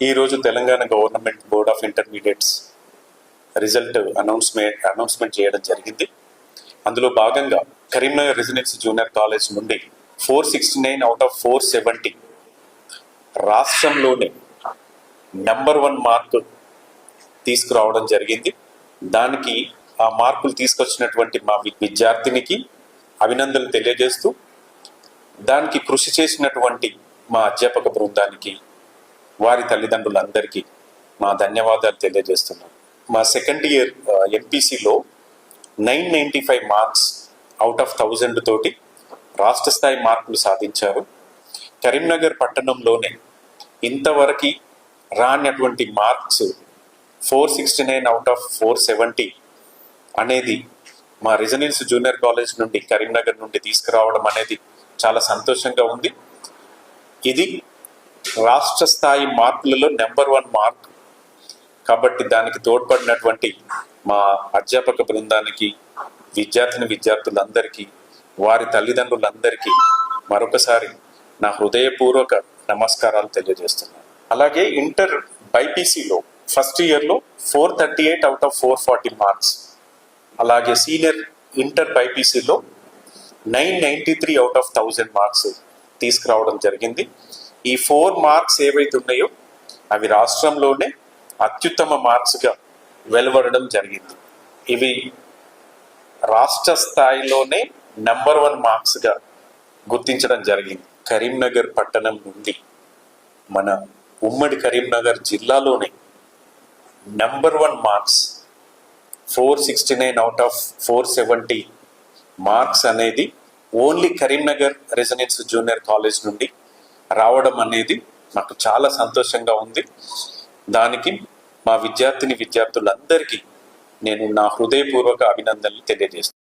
ఈరోజు Telangana government board of intermediates result announcement చేయడం జరిగింది. అందులో భాగంగా కరీంనగర్ రెసిడెన్సీ జూనియర్ కాలేజ్ నుండి 469 అవుట్ ఆఫ్ 470 రాష్ట్రంలోనే నెంబర్ 1 మార్క్ తీసుకురావడం జరిగింది. దానికి ఆ మార్కులు తీసుకొచ్చినటువంటి మా విద్యార్థినికి అభినందనలు తెలియజేస్తూ, దానికి కృషి చేసినటువంటి మా అధ్యాపక బృందానికి, వారి తల్లిదండ్రులందరికీ మా ధన్యవాదాలు తెలియజేస్తున్నాను. మా సెకండ్ ఇయర్ ఎంపీసీలో 995 మార్క్స్ అవుట్ ఆఫ్ 1000 తోటి రాష్ట్ర స్థాయి మార్కులు సాధించారు. కరీంనగర్ పట్టణంలోనే ఇంతవరకు రానటువంటి మార్క్స్ 469 అవుట్ ఆఫ్ 470 అనేది మా రెసిడెన్సీ జూనియర్ కాలేజ్ నుండి కరీంనగర్ నుండి తీసుకురావడం అనేది చాలా సంతోషంగా ఉంది. ఇది రాష్ట్ర స్థాయి మార్కులలో నెంబర్ 1 మార్క్ కాబట్టి దానికి తోడ్పడినటువంటి మా అధ్యాపక బృందానికి, విద్యార్థులందరికీ, వారి తల్లిదండ్రులందరికీ మరొకసారి నా హృదయపూర్వక నమస్కారాలు తెలియజేస్తున్నాను. అలాగే ఇంటర్ బైపీసీలో ఫస్ట్ ఇయర్లో 438 అవుట్ ఆఫ్ 440 మార్క్స్, అలాగే సీనియర్ ఇంటర్ బైపీసీలో 993 అవుట్ ఆఫ్ 1000 మార్క్స్ తీసుకురావడం జరిగింది. ఈ 4 మార్క్స్ ఏవైతే ఉన్నాయో అవి రాష్ట్రంలోనే అత్యుత్తమ మార్క్స్గా వెలువడడం జరిగింది. ఇవి రాష్ట్ర స్థాయిలోనే నెంబర్ 1 మార్క్స్గా గుర్తించడం జరిగింది. కరీంనగర్ పట్టణం నుండి మన ఉమ్మడి కరీంనగర్ జిల్లాలోనే number 1 marks 469 out of 470 marks అనేది only Karimnagar residency junior college నుండి రావడం అనేది నాకు చాలా సంతోషంగా ఉంది. దానికి మా విద్యార్థులందరికీ నేను నా హృదయపూర్వక అభినందనలు తెలియజేస్తాను.